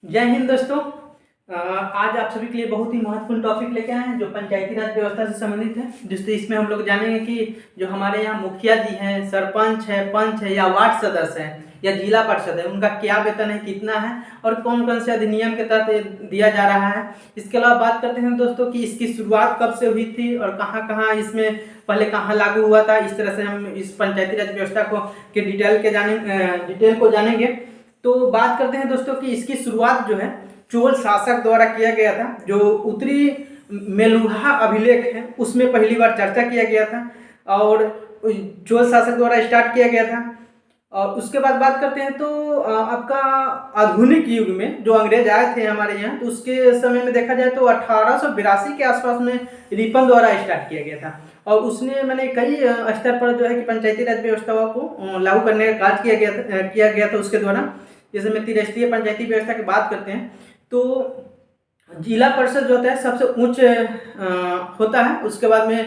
जय हिंद दोस्तों। आज आप सभी के लिए बहुत ही महत्वपूर्ण टॉपिक लेके आए हैं जो पंचायती राज व्यवस्था से संबंधित है। जिससे इसमें हम लोग जानेंगे कि जो हमारे यहाँ मुखिया जी हैं, सरपंच है, पंच है या वार्ड सदस्य है या जिला परिषद है, उनका क्या वेतन है, कितना है और कौन कौन से अधिनियम के तहत ये दिया जा रहा है। इसके अलावा बात करते हैं दोस्तों कि इसकी शुरुआत कब से हुई थी और कहाँ कहाँ इसमें पहले कहाँ लागू हुआ था। इस तरह से हम इस पंचायती राज व्यवस्था को के डिटेल को जानेंगे। तो बात करते हैं दोस्तों कि इसकी शुरुआत जो है चोल शासक द्वारा किया गया था। जो उत्तरी मेलुहा अभिलेख है उसमें पहली बार चर्चा किया गया था और चोल शासक द्वारा स्टार्ट किया गया था। और उसके बाद बात करते हैं तो आपका आधुनिक युग में जो अंग्रेज आए थे हमारे यहाँ, तो उसके समय में देखा जाए तो 1882 के आसपास में रिपन द्वारा स्टार्ट किया गया था। और उसने मैंने कई स्तर पर जो है कि पंचायती राज व्यवस्था को लागू करने का कार्य किया गया था उसके द्वारा। जैसे में त्रिस्तरीय पंचायती व्यवस्था की बात करते हैं तो जिला परिषद जो होता है सबसे उच्च होता है। उसके बाद में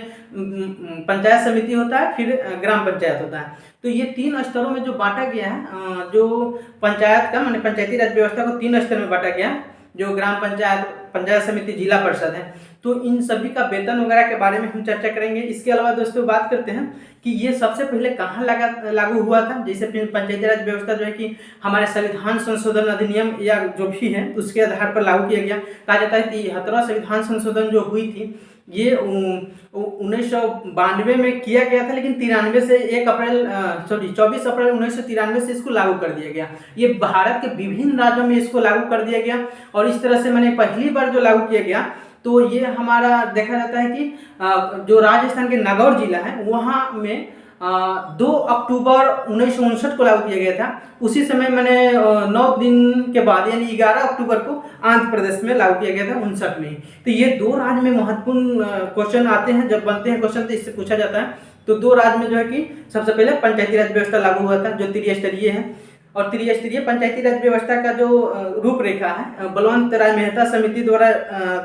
पंचायत समिति होता है, फिर ग्राम पंचायत होता है। तो ये 3 स्तरों में जो बांटा गया है, जो पंचायत का माने पंचायती राज व्यवस्था को 3 स्तर में बांटा गया है, जो ग्राम पंचायत, पंचायत समिति, जिला परिषद है। तो इन सभी का वेतन वगैरह के बारे में हम चर्चा करेंगे। इसके अलावा दोस्तों बात करते हैं कि ये सबसे पहले कहाँ लागू हुआ था। जैसे पंचायती राज व्यवस्था जो है कि हमारे संविधान संशोधन अधिनियम या जो भी है उसके आधार पर लागू किया गया। कहा जाता है कि 73वां संविधान संशोधन जो हुई थी ये 1992 में किया गया था, लेकिन 93 से 24 अप्रैल 1993 से इसको लागू कर दिया गया। ये भारत के विभिन्न राज्यों में इसको लागू कर दिया गया। और इस तरह से मैंने पहली बार जो लागू किया गया तो ये हमारा देखा जाता है कि जो राजस्थान के नागौर जिला है वहाँ में 2 अक्टूबर 1959 को लागू किया गया था। उसी समय मैंने 9 दिन के बाद यानी 11 अक्टूबर को आंध्र प्रदेश में लागू किया गया था 59 में। तो ये 2 राज्य में महत्वपूर्ण क्वेश्चन आते हैं, जब बनते हैं क्वेश्चन तो इससे पूछा जाता है। तो 2 राज्य में जो है कि सबसे पहले पंचायती राज व्यवस्था लागू हुआ था जो त्रिस्तरीय है। और त्रिस्तरीय पंचायती राज व्यवस्था का जो रूपरेखा है बलवंत राय मेहता समिति द्वारा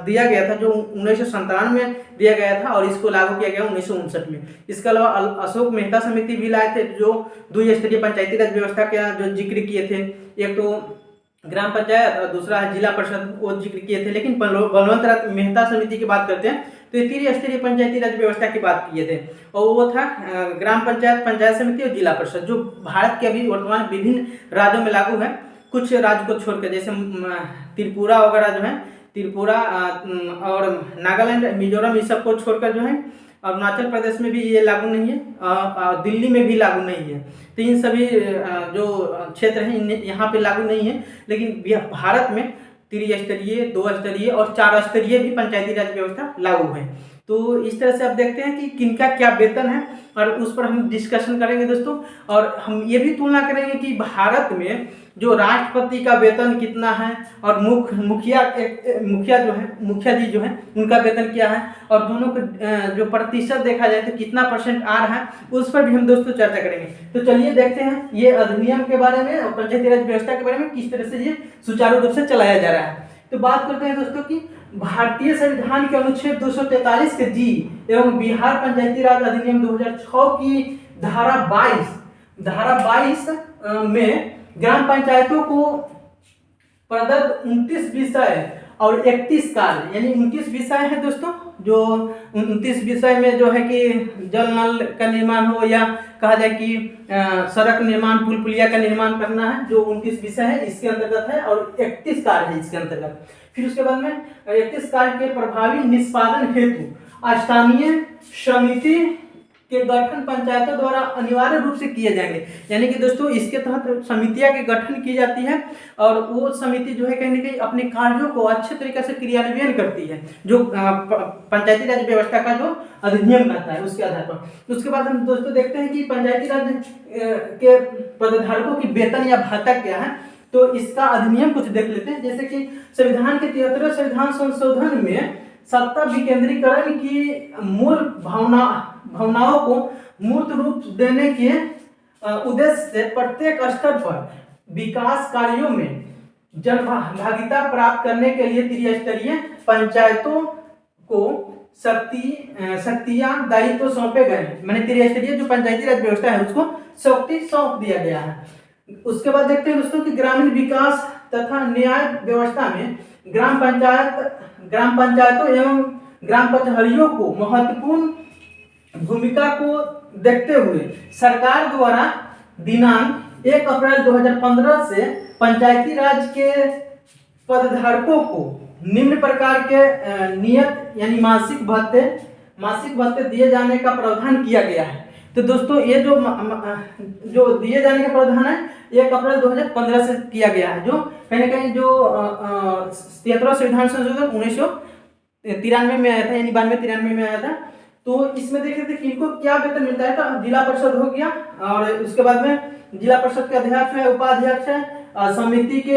दिया गया था, जो 1997 में दिया गया था और इसको लागू किया गया 1959 में। इसके अलावा अशोक मेहता समिति भी लाए थे जो 2 स्तरीय पंचायती राज व्यवस्था का जो जिक्र किए थे। एक तो ग्राम पंचायत और दूसरा है जिला परिषद, वो जिक्र किए थे। लेकिन बलवंत राय मेहता समिति की बात करते हैं तो ये त्रिस्तरीय पंचायती राज व्यवस्था की बात किए थे और वो था ग्राम पंचायत, पंचायत समिति और जिला परिषद, जो भारत के अभी वर्तमान विभिन्न राज्यों में लागू है। कुछ राज्य को छोड़कर जैसे त्रिपुरा वगैरह जो है, त्रिपुरा और नागालैंड, मिजोरम, इस सब को छोड़कर जो है अरुणाचल प्रदेश में भी ये लागू नहीं है, दिल्ली में भी लागू नहीं है। तो इन सभी जो क्षेत्र हैं यहाँ पे लागू नहीं है। लेकिन भारत में त्रिस्तरीय, 2 स्तरीय और 4 स्तरीय भी पंचायती राज व्यवस्था लागू है। तो इस तरह से आप देखते हैं कि किनका क्या वेतन है और उस पर हम डिस्कशन करेंगे दोस्तों। और हम ये भी तुलना करेंगे कि भारत में जो राष्ट्रपति का वेतन कितना है और मुखिया जी जो है उनका वेतन क्या है और दोनों को जो प्रतिशत देखा जाए तो कितना % आ रहा है, उस पर भी हम दोस्तों चर्चा करेंगे। तो चलिए देखते हैं ये अधिनियम के बारे में और पंचायती राज व्यवस्था के बारे में किस तरह से ये सुचारू रूप से चलाया जा रहा है। तो बात करते हैं दोस्तों कि भारतीय संविधान के अनुच्छेद 243 के जी एवं बिहार पंचायती राज अधिनियम 2006 की धारा 22 में ग्राम पंचायतों को प्रदत्त 29 विषय और 31 कार्य, यानी 29 विषय है दोस्तों। जो 29 विषय में जो है कि जल नल का निर्माण हो या कहा जाए कि सड़क निर्माण, पुल पुलिया का निर्माण करना है, जो 29 विषय है इसके अंतर्गत है और 31 कार्य है इसके अंतर्गत। फिर उसके बाद में 31 कार्य के प्रभावी निष्पादन हेतु स्थानीय समिति के गठन पंचायतों द्वारा अनिवार्य रूप से किए जाएंगे। यानी कि दोस्तों इसके तहत समितियां के गठन की जाती है और वो समिति जो है कहीं ना कहीं अपने कार्यों को अच्छे तरीके से क्रियान्वयन करती है, जो पंचायती राज व्यवस्था का जो अधिनियम कहता है उसके आधार पर। उसके बाद हम दोस्तों देखते हैं कि पंचायती राज के पदधारकों की वेतन या भत्ता क्या है। तो इसका अधिनियम कुछ देख लेते हैं। जैसे कि संविधान के 73वें संविधान संशोधन में सत्ता विकेंद्रीकरण की मूल भावनाओं को मूर्त रूप देने के उद्देश्य से प्रत्येक स्तर पर विकास कार्यों में जनभागिता प्राप्त करने के लिए त्रिस्तरीय पंचायतों को शक्तियां, दायित्व सौंपे गए। मैंने त्रिस्तरीय जो पंचायती राज व्यवस्था है उसको शक्ति सौंप दिया गया है। उसके बाद देखते हैं दोस्तों कि ग्रामीण विकास तथा न्याय व्यवस्था में ग्राम पंचायतों एवं ग्राम कचहरियों को महत्वपूर्ण भूमिका को देखते हुए सरकार द्वारा दिनांक 1 अप्रैल 2015 से पंचायती राज के पदधारकों को निम्न प्रकार के नियत यानी मासिक भत्ते दिए जाने का प्रावधान किया गया है। तो दोस्तों ये जो दिए जाने का प्रावधान है 1 अप्रैल 2015 से किया गया है, जो कहीं ना कहीं जो 73वां संविधान संशोधन 1993 में आया था, यानी 92-93 में आया था। तो इसमें देख रहे थे कि इनको क्या वेतन मिलता है। तो जिला परिषद हो गया, और उसके बाद में जिला परिषद के अध्यक्ष है, उपाध्यक्ष है, समिति के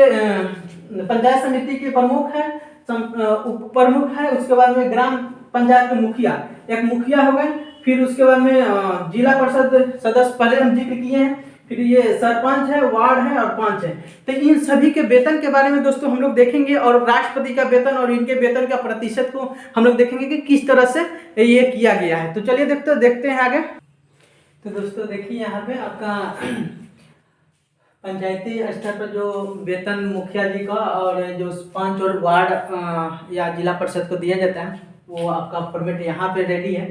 पंचायत समिति के प्रमुख है, उप प्रमुख है, उसके बाद में ग्राम पंचायत के मुखिया, एक मुखिया हो गए, फिर उसके बाद में जिला परिषद सदस्य पहले हम जिक्र किए हैं, फिर ये सरपंच है, वार्ड है और पंच है। तो इन सभी के वेतन के बारे में दोस्तों हम लोग देखेंगे, और राष्ट्रपति का वेतन और इनके वेतन का प्रतिशत को हम लोग देखेंगे कि किस तरह से ये किया गया है। तो चलिए देखते हैं आगे। तो दोस्तों देखिए यहाँ पे आपका पंचायती स्तर पर जो वेतन मुखिया जी का और जो पंच और वार्ड या जिला परिषद को दिया जाता है, वो आपका फॉर्मेट यहाँ पे रेडी है।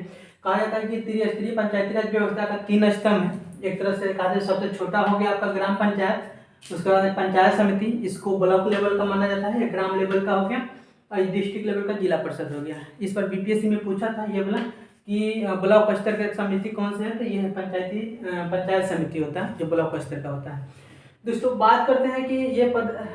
कहा जाता है कि त्रिस्तरीय पंचायती राज व्यवस्था का 3 स्तंभ है। एक तरह से कहा जाए सबसे छोटा हो गया आपका ग्राम पंचायत, उसके बाद पंचायत समिति, इसको ब्लॉक लेवल का माना जाता है, ग्राम लेवल का हो गया, और डिस्ट्रिक्ट लेवल का जिला परिषद हो गया। इस पर बीपीएससी में पूछा था ये बोला कि ब्लॉक स्तर का समिति कौन सा है, तो ये है पंचायत समिति होता है जो ब्लॉक स्तर का होता है। दोस्तों बात करते हैं कि ये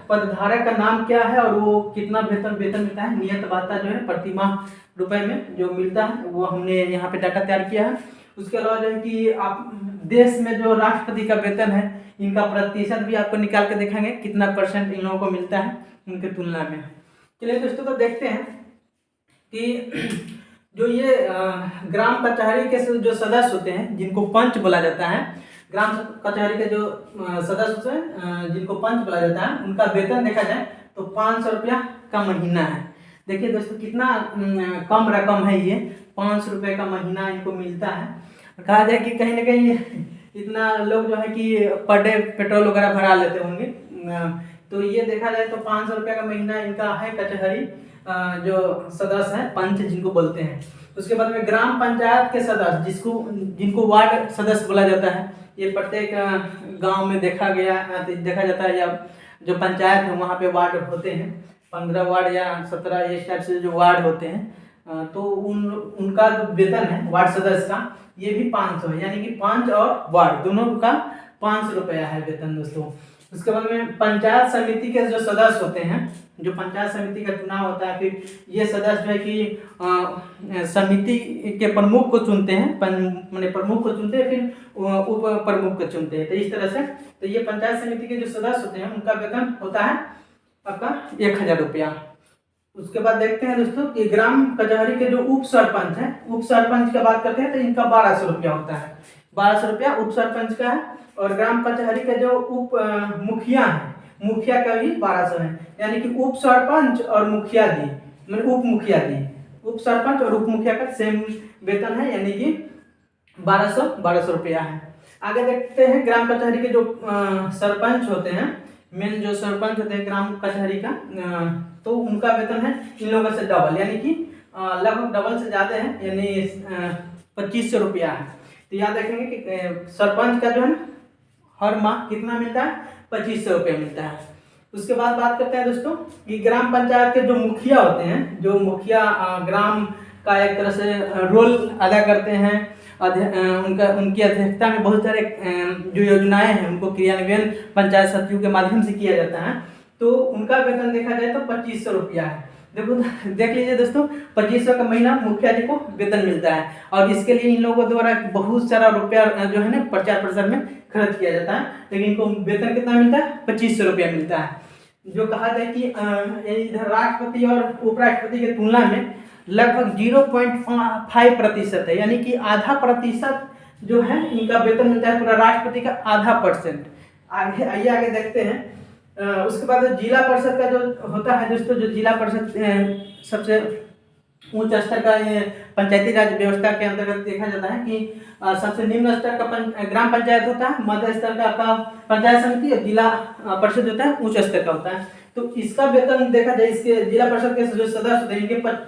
पदधारक का नाम क्या है और वो कितना वेतन मिलता है। नियत भत्ता जो है प्रति माह रुपए में जो मिलता है वो हमने यहाँ पे डाटा तैयार किया है। उसके अलावा जो है कि आप देश में जो राष्ट्रपति का वेतन है, इनका प्रतिशत भी आपको निकाल के दिखाएंगे कितना % इन लोगों को मिलता है उनके तुलना में। चलिए दोस्तों तो देखते हैं कि जो ये ग्राम कचहरी के जो सदस्य होते हैं जिनको पंच बोला जाता है, ग्राम कचहरी के जो सदस्य होते हैं जिनको पंच बोला जाता है, उनका वेतन देखा जाए तो 500 रुपया का महीना है। देखिए दोस्तों कितना कम रकम है ये, 500 रुपये का महीना इनको मिलता है। कहा जाए कि कहीं ना कहीं इतना लोग जो है कि पर डे पेट्रोल वगैरह भरा लेते होंगे। तो ये देखा जाए तो 500 रुपये का महीना इनका है कचहरी जो सदस्य है, पंच जिनको बोलते हैं। उसके बाद में ग्राम पंचायत के सदस्य जिनको वार्ड सदस्य बोला जाता है, ये प्रत्येक गांव में देखा जाता है, या जो पंचायत है वहाँ पे वार्ड होते हैं, 15 वार्ड या 17 इस टाइप से जो वार्ड होते हैं। तो उनका जो वेतन है वार्ड सदस्य का ये भी 500 है, यानी कि पंच और वार्ड दोनों का 500 रुपया है वेतन दोस्तों। उसके बाद में पंचायत समिति के जो सदस्य होते हैं, जो पंचायत समिति का चुनाव होता है, फिर ये सदस्य जो है कि समिति के प्रमुख को चुनते हैं, प्रमुख को चुनते हैं, फिर उप प्रमुख को चुनते हैं। तो इस तरह से तो ये पंचायत समिति के जो सदस्य होते हैं उनका वेतन होता है आपका 1000 रुपया। उसके बाद देखते हैं दोस्तों कि ग्राम कचहरी के जो उप सरपंच है, उप सरपंच की बात करते हैं तो इनका 1200 रुपया होता है। 1200 रुपया उप सरपंच का है। और ग्राम कचहरी के जो उप मुखिया है, मुखिया का भी 1200 है, यानी कि उप सरपंच और मुखिया जी, मतलब उप मुखिया जी, उप सरपंच और उप मुखिया का सेम वेतन है, यानी कि 1200 रुपया है। आगे देखते हैं ग्राम कचहरी के जो सरपंच होते हैं, मेन जो सरपंच होते हैं ग्राम कचहरी का, तो उनका वेतन है इन लोगों से डबल, यानी कि लगभग डबल से ज़्यादा है, यानी 2500 रुपया है। तो याद रखेंगे कि सरपंच का जो है हर माह कितना मिलता है, 2500 रुपया मिलता है। उसके बाद बात करते हैं दोस्तों कि ग्राम पंचायत के जो मुखिया होते हैं, जो मुखिया ग्राम का एक तरह से रोल अदा करते हैं, उनकी अध्यक्षता में बहुत सारे जो योजनाएं हैं उनको क्रियान्वयन पंचायत सचिव के माध्यम से किया जाता है। तो उनका वेतन देखा जाए तो 2500 रुपया है। देख लीजिए दोस्तों, 2500 का महीना मुखिया जी को वेतन मिलता है, और इसके लिए इन लोगों द्वारा बहुत सारा रुपया जो है ना प्रचार प्रसार में खर्च किया जाता है, लेकिन इनको वेतन कितना मिलता है, 2500 रुपया मिलता है। जो कहा जाए कि इधर राष्ट्रपति और उपराष्ट्रपति की तुलना में लगभग 0.5% है, यानी कि आधा प्रतिशत जो है इनका वेतन मिलता है, पूरा राष्ट्रपति का आधा %। आगे देखते हैं। उसके बाद जिला परिषद का जो होता है दोस्तों, जो जिला परिषद सबसे उच्च स्तर का ये पंचायती राज व्यवस्था के अंतर्गत देखा जाता है कि सबसे निम्न स्तर का ग्राम पंचायत होता है, मध्य स्तर का पंचायत समिति और जिला परिषद होता है उच्च स्तर का होता है। तो इसका वेतन देखा जाए, इसके जिला परिषद के जो सदस्य होते हैं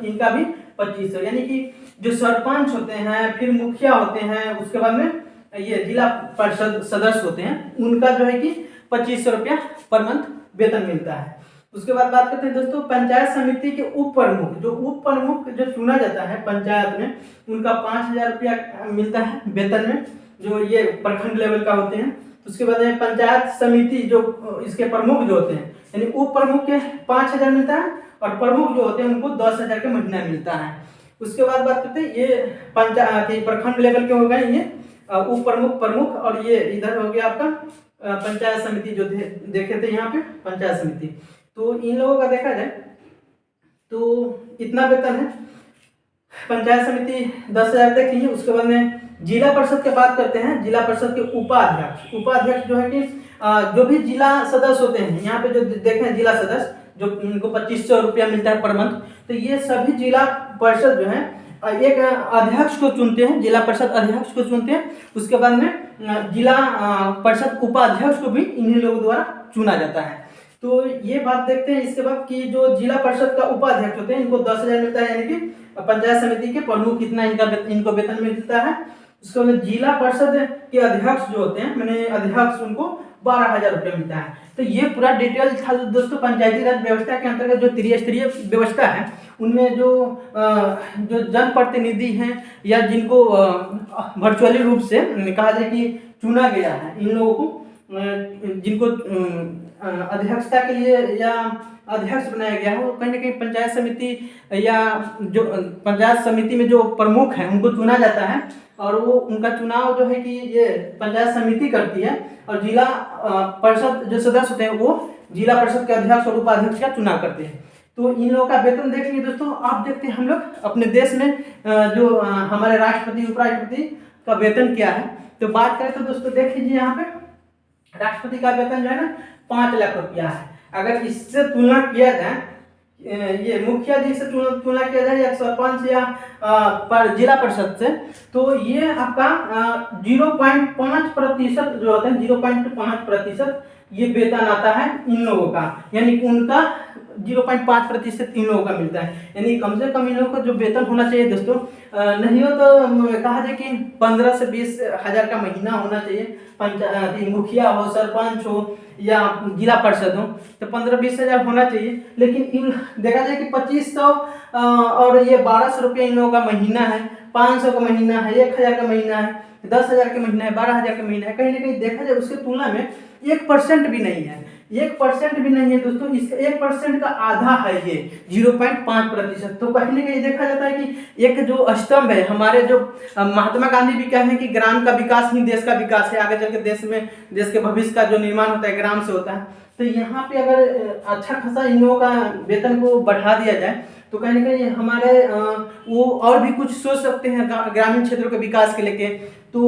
इनका भी 2500, यानी कि जो सरपंच होते हैं, फिर मुखिया होते हैं, उसके बाद में ये जिला परिषद सदस्य होते हैं, उनका जो है कि 2500 रुपया पर मंथ वेतन मिलता है। उसके बाद बात करते हैं दोस्तों पंचायत समिति के उप प्रमुख, जो उप प्रमुख जो चुना जाता है पंचायत में, उनका 5000 रुपया मिलता है वेतन में, जो ये प्रखंड लेवल का होते हैं। उसके बाद पंचायत समिति जो इसके प्रमुख जो होते हैं, यानी उप प्रमुख के 5000 मिलता है और प्रमुख जो होते हैं उनको 10,000 का महीना मिलता है। उसके बाद बात करते हैं ये पंचायत प्रखंड लेवल के हो गए ये उप प्रमुख प्रमुख, और ये इधर हो गया आपका पंचायत समिति जो देखे थे यहाँ पे पंचायत समिति। तो इन लोगों का देखा जाए तो इतना वेतन है। पंचायत समिति 10,000 देख लीजिए। उसके बाद में जिला परिषद की बात करते हैं, जिला परिषद के उपाध्यक्ष जो है कि जो भी जिला सदस्य होते हैं, यहाँ पे जो देखें जिला सदस्य जो इनको 2500 रुपया मिलता है पर मंथ। तो ये सभी जिला परिषद जो है एक अध्यक्ष को चुनते हैं, जिला परिषद अध्यक्ष को चुनते हैं। उसके बाद में जिला परिषद उपाध्यक्ष को भी इन्हीं लोगों द्वारा चुना जाता है। तो ये बात देखते हैं। इसके बाद कि जो जिला परिषद का उपाध्यक्ष होते हैं इनको 10,000 मिलता है, यानी कि पंचायत समिति के प्रमुख कितना इनको वेतन मिलता है। उसके बाद जिला परिषद के अध्यक्ष जो होते हैं, मैंने अध्यक्ष उनको 12,000 रुपये मिलता है। तो ये पूरा डिटेल था दोस्तों पंचायती राज व्यवस्था के अंतर्गत जो त्रिस्तरीय व्यवस्था है उनमें जो जनप्रतिनिधि हैं या जिनको वर्चुअली रूप से कहा जाए कि चुना गया है, इन लोगों को जिनको अध्यक्षता के लिए या अध्यक्ष बनाया गया हो, कहीं ना कहीं पंचायत समिति या जो पंचायत समिति में जो प्रमुख हैं उनको चुना जाता है, और वो उनका चुनाव जो है कि ये पंचायत समिति करती है, और जिला परिषद जो सदस्य होते हैं वो जिला परिषद के अध्यक्ष और उपाध्यक्ष का चुनाव करते हैं। तो इन लोगों का वेतन देख लीजिए दोस्तों। आप देखते हैं हम लोग अपने देश में जो हमारे राष्ट्रपति उपराष्ट्रपति का वेतन क्या है। तो बात करें तो दोस्तों देख लीजिए यहाँ पे राष्ट्रपति का वेतन जो है ना 5 लाख रुपया है। अगर इससे तुलना किया जाए, ये मुखिया जी से तुलना किया जाए या सरपंच या पर जिला परिषद से, तो ये आपका 0.5% जो होता है 0.5% ये वेतन आता है इन लोगों का, यानी उनका 0.5% इन लोगों का मिलता है। यानी कम से कम इन लोगों को जो वेतन होना चाहिए दोस्तों, नहीं हो तो कहा जाए कि 15 से 20 हज़ार का महीना होना चाहिए। पंचायत मुखिया हो, सरपंच हो या जिला परिषद हो, तो 15-20 हज़ार होना चाहिए। लेकिन इन देखा जाए कि 2500 और ये 1200 रुपये इन लोगों का महीना है, 500 का महीना है, 1000 का महीना है, 10,000 का महीना है, 12,000 का महीना है। कहीं ना कहीं देखा जाए उसकी तुलना में 1% भी नहीं है, 1% भी नहीं है दोस्तों। इसका 1% का आधा है ये 0.5%। तो कहीं ना कहीं देखा जाता है कि एक जो स्तंभ है हमारे, जो महात्मा गांधी भी कहते हैं कि ग्राम का विकास ही देश का विकास है, आगे चल के देश के भविष्य का जो निर्माण होता है ग्राम से होता है। तो यहाँ पे अगर अच्छा खासा इन लोगों का वेतन को बढ़ा दिया जाए तो कहीं ना कहीं हमारे वो और भी कुछ सोच सकते हैं ग्रामीण क्षेत्रों के विकास के लेके। तो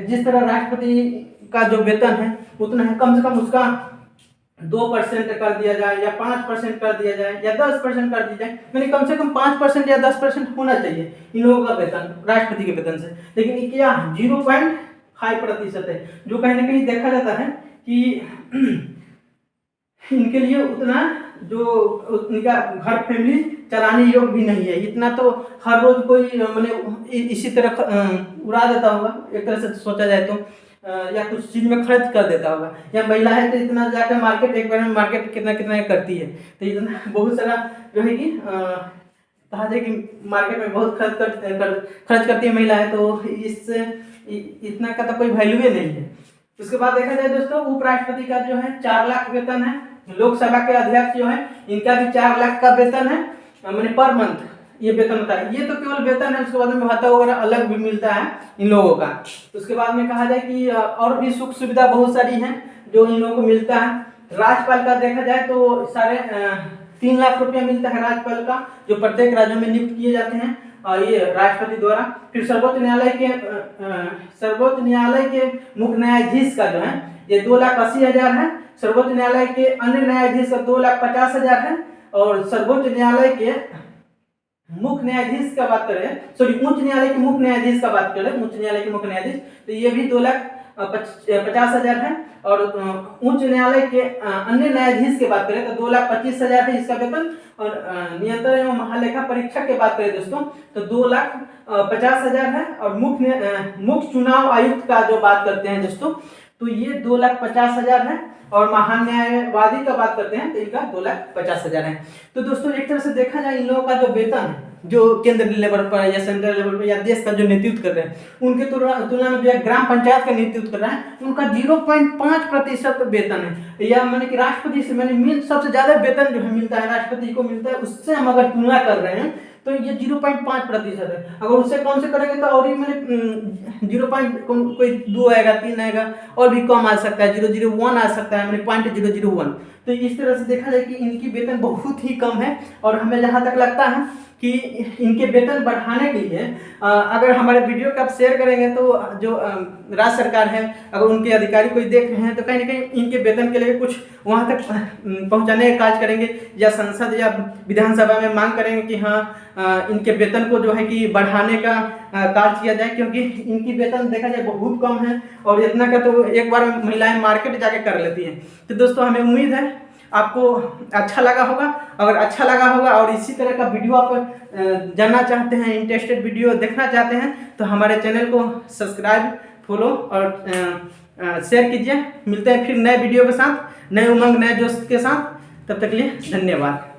जिस तरह राष्ट्रपति का जो वेतन है उतना है, कम से कम उसका 2% कर दिया जाए या 5% कर दिया जाए या 10% कर दिया जाए, यानी कम से कम 5% या 10% होना चाहिए इन लोगों का वेतन राष्ट्रपति के वेतन से। लेकिन ये क्या 0.5% है, जो कहीं ना कहीं देखा जाता है कि इनके लिए उतना जो उनका घर फैमिली चलाने योग्य भी नहीं है। इतना तो हर रोज कोई मैंने इसी तरह उड़ा देता होगा एक तरह से सोचा जाए तो, या कुछ चीज में खर्च कर देता होगा। या महिला है तो इतना जाकर मार्केट एक बार में मार्केट कितना कितना करती है, तो इतना बहुत सारा जो है कि कहा जाए कि मार्केट में बहुत खर्च करती है महिला है, तो इससे इतना का तो कोई वैल्यू नहीं है। उसके बाद देखा जाए दोस्तों उपराष्ट्रपति का जो है 4 लाख वेतन है। लोकसभा के अध्यक्ष जो है इनका भी 4 लाख का वेतन है, मैंने पर मंथ ये वेतन होता है। ये तो केवल वेतन है, उसके बाद में भत्ता वगैरह अलग भी मिलता है इन लोगों का। उसके बाद में कहा जाए कि और भी सुख सुविधा बहुत सारी हैं जो इन लोगों को मिलता है। राज्यपाल का देखा जाए तो 3.5 लाख रुपया मिलता है राज्यपाल का, जो प्रत्येक राज्यों में नियुक्त किए जाते हैं ये राष्ट्रपति द्वारा। फिर सर्वोच्च न्यायालय के मुख्य न्यायाधीश का जो है ये 2,80,000 है। सर्वोच्च न्यायालय के अन्य न्यायाधीश का 2,50,000 है। और सर्वोच्च न्यायालय के मुख्य न्यायाधीश का बात करें, सॉरी उच्च न्यायालय के मुख्य न्यायाधीश का बात करें, उच्च न्यायालय के मुख्य न्यायाधीश, तो ये भी 2,50,000 है। और उच्च न्यायालय के अन्य न्यायाधीश की बात करें तो 2,25,000 है इसका वेतन। और नियंत्रण एवं महालेखा परीक्षक की बात करें दोस्तों तो 2,50,000 है। और मुख्य चुनाव आयुक्त का जो बात करते हैं दोस्तों तो ये 2,50,000 है। और महान्यायवादी का बात करते हैं तो इनका 2,50,000 है। तो दोस्तों एक तरह से देखा जाए इन लोगों का जो वेतन है जो केंद्र लेवल पर या सेंट्रल लेवल पर या देश का जो नेतृत्व कर रहे हैं उनके तुलना में जो है ग्राम पंचायत का नेतृत्व कर रहा है उनका 0.5% वेतन है। या मैंने कि राष्ट्रपति से मैंने सबसे ज्यादा वेतन जो है मिलता है राष्ट्रपति को मिलता है, उससे हम अगर तुलना कर रहे हैं तो ये 0.5% है। अगर उससे कम से करेंगे तो और ही मैंने 0. कोई 2 आएगा 3 आएगा और भी कम आ सकता है, 0.01 आ सकता है, मैंने 0.001। तो इस तरह से देखा जाए कि इनकी वेतन बहुत ही कम है। और हमें जहाँ तक लगता है कि इनके वेतन बढ़ाने के लिए अगर हमारे वीडियो का आप शेयर करेंगे तो जो राज्य सरकार है अगर उनके अधिकारी कोई देख रहे हैं तो कहीं ना कहीं इनके वेतन के लिए कुछ वहाँ तक पहुँचाने का कार्य करेंगे या संसद या विधानसभा में मांग करेंगे कि हाँ इनके वेतन को जो है कि बढ़ाने का कार्य किया जाए, क्योंकि इनकी वेतन देखा जाए बहुत कम है और इतना का तो एक बार महिलाएं मार्केट जाके कर लेती हैं। तो दोस्तों हमें उम्मीद है आपको अच्छा लगा होगा। अगर अच्छा लगा होगा और इसी तरह का वीडियो आप जानना चाहते हैं, इंटरेस्टेड वीडियो देखना चाहते हैं तो हमारे चैनल को सब्सक्राइब, फॉलो और शेयर कीजिए। मिलते हैं फिर नए वीडियो के साथ, नए उमंग, नए जोश के साथ। तब तक के लिए धन्यवाद।